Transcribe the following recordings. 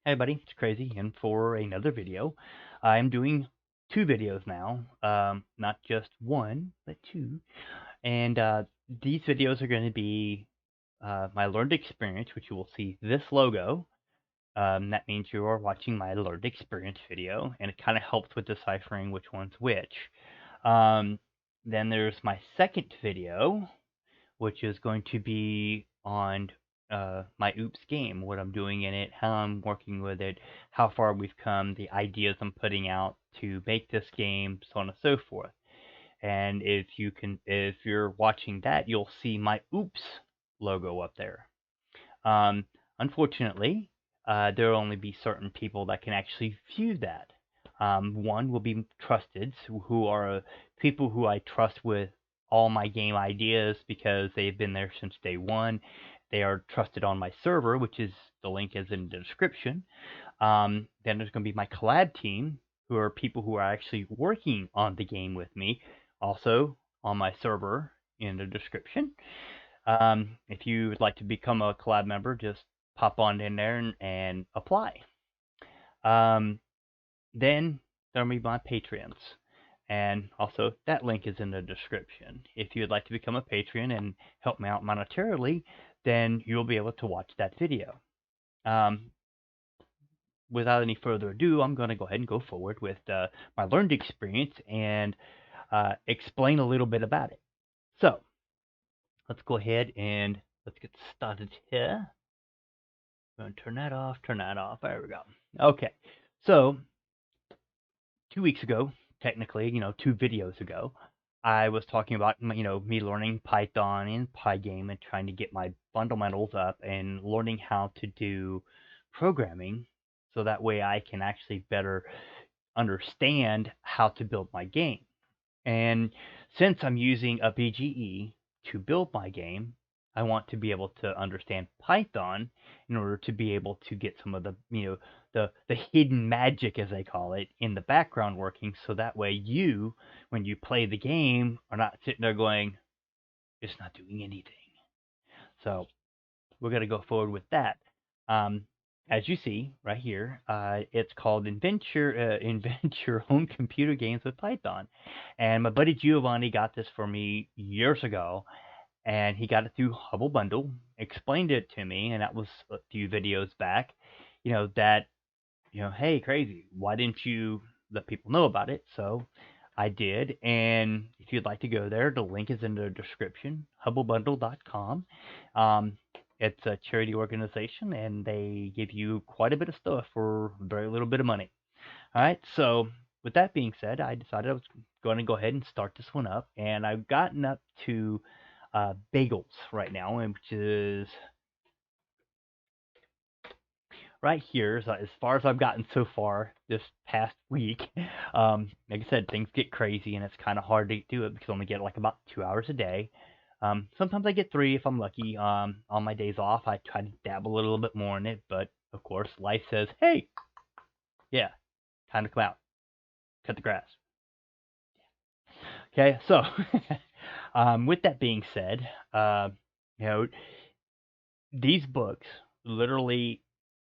Hey everybody, it's Crazy, and for another video. I'm doing two videos now, not just one, but two. And these videos are going to be my learned experience, which you will see this logo. That means you are watching my learned experience video, and it kind of helps with deciphering which one's which. Um, then there's my second video, which is going to be on my Oops game, what I'm doing in it, how I'm working with it, how far we've come, the ideas I'm putting out to make this game, so on and so forth. And if you're watching that, you'll see my Oops logo up there. Um, Unfortunately, there will only be certain people that can actually view that. One will be trusted, who are people who I trust with all my game ideas because they've been there since day one. They are trusted on my server, which is the link is in the description. Then there's going to be my collab team, who are people who are actually working on the game with me, also on my server in the description. If you would like to become a collab member, just pop on in there and apply. Um, then there'll be my Patreons. And also, that link is in the description. If you'd like to become a Patreon and help me out monetarily, then you'll be able to watch that video. Without any further ado, I'm going to go ahead and go forward with my learned experience and explain a little bit about it. So, let's go ahead and let's get started here. I'm going to turn that off, There we go. Okay. So, 2 weeks ago, technically, 2 videos ago, I was talking about, me learning Python and Pygame and trying to get my fundamentals up and learning how to do programming so that way I can actually better understand how to build my game. And since I'm using a BGE to build my game, I want to be able to understand Python in order to be able to get some of the, the hidden magic, as they call it, in the background working, so that way you, when you play the game, are not sitting there going, it's not doing anything. So we're going to go forward with that. As you see right here, it's called Invent Your Own Computer Games with Python. And my buddy Giovanni got this for me years ago, and he got it through Hubble Bundle, explained it to me, and that was a few videos back. Hey, Crazy, why didn't you let people know about it? So I did, and if you'd like to go there, the link is in the description, hubblebundle.com. It's a charity organization, and they give you quite a bit of stuff for very little bit of money. All right, so with that being said, I decided I was going to go ahead and start this one up, and I've gotten up to Bagels right now, which is right here. So as far as I've gotten so far this past week. Like I said, things get crazy, and it's kind of hard to do it because I only get like about 2 hours a day. Sometimes I get 3 if I'm lucky. On my days off, I try to dabble a little bit more in it, but of course, life says, "Hey, yeah, time to come out, cut the grass." Okay, so with that being said, you know, these books literally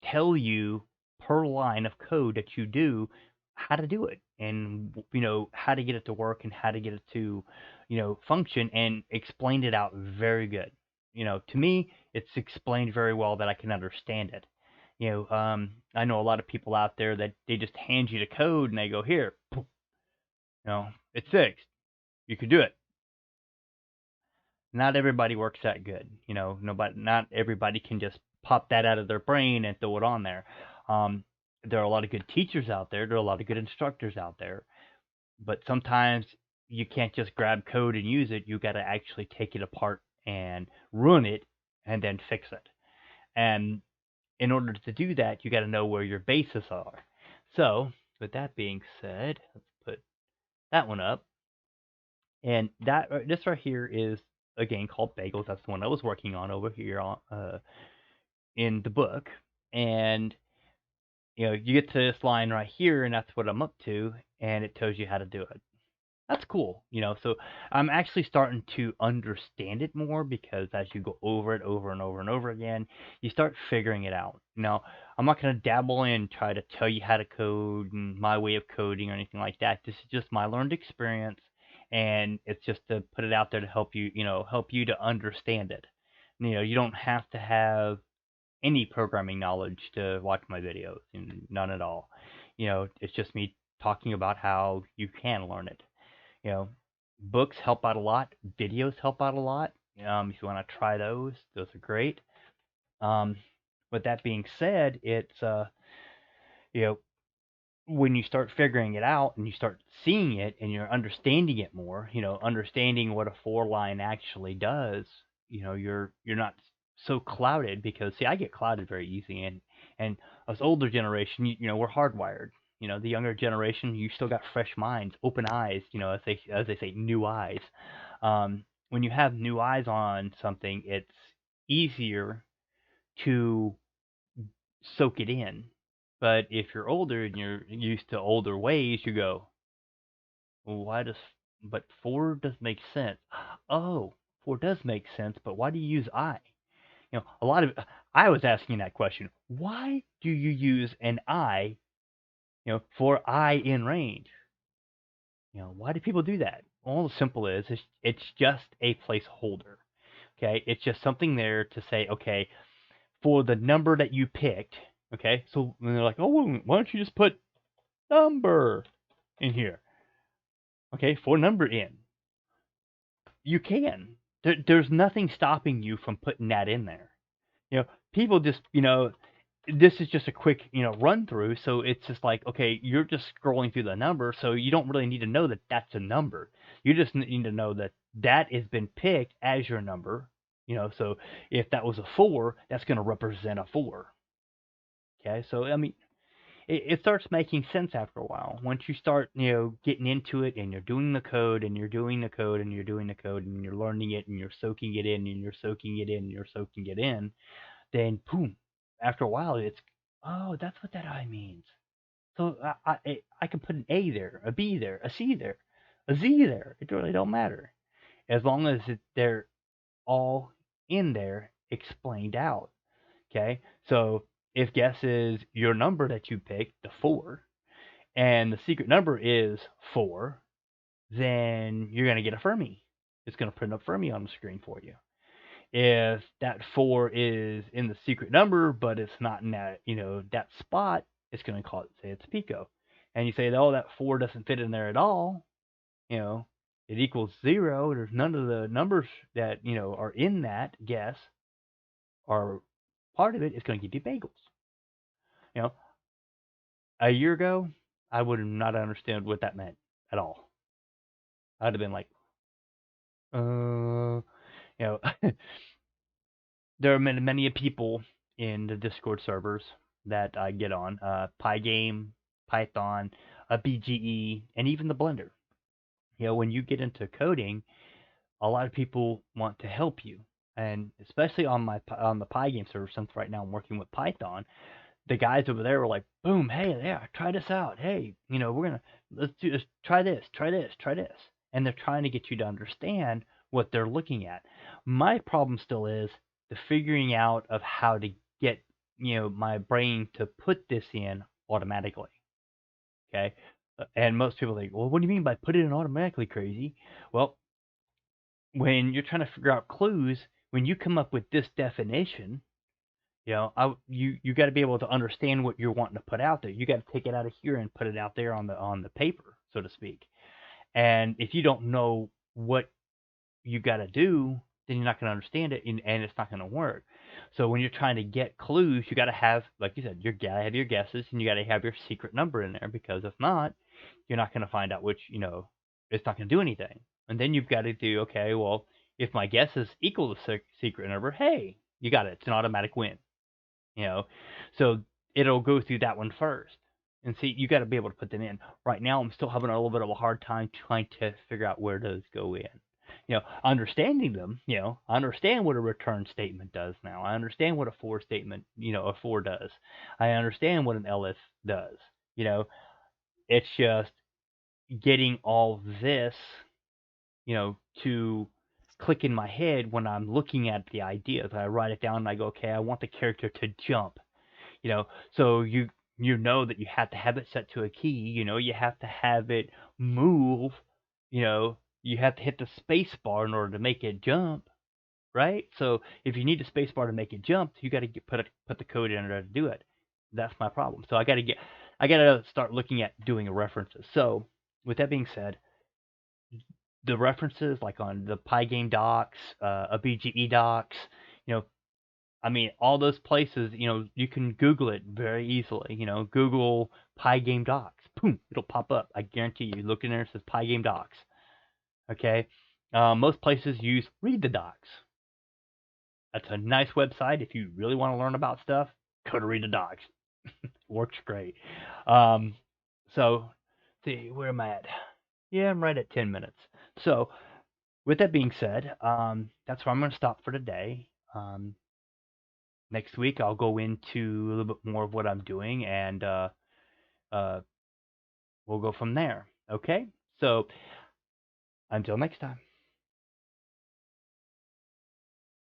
tell you per line of code that you do how to do it, and how to get it to work and how to get it to function, and explain it out very good. To me, it's explained very well that I can understand it. I know a lot of people out there that they just hand you the code and they go, here, it's fixed, you can do it. Not everybody works that good. Not everybody can just pop that out of their brain and throw it on there. There are a lot of good teachers out there. There are a lot of good instructors out there. But sometimes you can't just grab code and use it. You got to actually take it apart and run it and then fix it. And in order to do that, you got to know where your bases are. So, with that being said, let's put that one up. And this right here is a game called Bagels. That's the one I was working on over here on in the book. And you get to this line right here, and that's what I'm up to, and it tells you how to do it. That's cool, So I'm actually starting to understand it more because as you go over it over and over and over again, you start figuring it out. Now, I'm not going to dabble in and try to tell you how to code and my way of coding or anything like that. This is just my learned experience, and it's just to put it out there to help you, help you to understand it. You don't have to have any programming knowledge to watch my videos, none at all. It's just me talking about how you can learn it. You know, Books help out a lot, videos help out a lot. If you want to try those are great. Um, with that being said, it's you know, when you start figuring it out and you start seeing it and you're understanding it more, understanding what a for line actually does, you're not so clouded, because see, I get clouded very easy, and us older generation, we're hardwired. The younger generation, you still got fresh minds, open eyes, as they say, new eyes. When you have new eyes on something, it's easier to soak it in. But if you're older and you're used to older ways, you go, well, but for does make sense. Oh, for does make sense, but why do you use I? I was asking that question. Why do you use an I, for I in range? Why do people do that? All the simple is, it's just a placeholder. Okay, it's just something there to say, okay, for the number that you picked. Okay, so when they're like, oh, why don't you just put number in here? Okay, for number in. You can. There's nothing stopping you from putting that in there. People just, this is just a quick, run through. So it's just like, okay, you're just scrolling through the number, so you don't really need to know that that's a number. You just need to know that that has been picked as your number. So if that was a 4, that's going to represent a 4. Okay, so I mean, it starts making sense after a while. Once you start, getting into it, and you're doing the code, and you're doing the code, and you're doing the code, and you're learning it, and you're soaking it in, and you're soaking it in, and you're soaking it in, then boom, after a while, it's, oh, that's what that I means. So I can put an A there, a B there, a C there, a Z there. It really don't matter, as long as they're all in there explained out. Okay, so if guess is your number that you picked, the 4, and the secret number is 4, then you're going to get a Fermi. It's going to print up Fermi on the screen for you. If that 4 is in the secret number, but it's not in that, that spot, it's going to call it, say it's Pico. And you say, oh, that 4 doesn't fit in there at all, it equals 0. There's none of the numbers that, are in that guess are part of it. It's going to give you bagels. You know, a year ago, I would not understand what that meant at all. I'd have been like, you know, there are many people in the Discord servers that I get on, Pygame, Python, BGE, and even the Blender. When you get into coding, a lot of people want to help you, and especially on the Pygame server, since right now I'm working with Python, the guys over there were like, boom, hey, yeah, try this out. Hey, let's do this, try this, try this, try this. And they're trying to get you to understand what they're looking at. My problem still is the figuring out of how to get, my brain to put this in automatically. Okay. And most people think, well, what do you mean by put it in automatically, crazy? Well, when you're trying to figure out clues, when you come up with this definition, you got to be able to understand what you're wanting to put out there. You got to take it out of here and put it out there on the paper, so to speak. And if you don't know what you got to do, then you're not going to understand it, and it's not going to work. So when you're trying to get clues, you got to have, like you said, you got to have your guesses, and you got to have your secret number in there, because if not, you're not going to find out which, it's not going to do anything. And then you've got to do, okay, well, if my guess is equal to secret number, hey, you got it. It's an automatic win. So it'll go through that one first. And see, you got to be able to put them in. Right now, I'm still having a little bit of a hard time trying to figure out where those go in. Understanding them, I understand what a return statement does now. I understand what a for statement, a for does. I understand what an elif does. It's just getting all this, to click in my head when I'm looking at the ideas. I write it down and I go, okay, I want the character to jump. So you know that you have to have it set to a key. You have to have it move. You have to hit the space bar in order to make it jump, right? So if you need the space bar to make it jump, you got to put the code in there to do it. That's my problem. So I got to start looking at doing references. So with that being said, the references like on the Pygame docs, a BGE docs, you know, I mean, all those places, you can Google it very easily. Google Pygame docs. Boom, it'll pop up. I guarantee you. Look in there, it says Pygame docs. Okay. Most places use Read the Docs. That's a nice website. If you really want to learn about stuff, go to Read the Docs. Works great. So, see, where am I at? Yeah, I'm right at 10 minutes. So, with that being said, that's where I'm going to stop for today. Next week, I'll go into a little bit more of what I'm doing, and we'll go from there. Okay? So, until next time.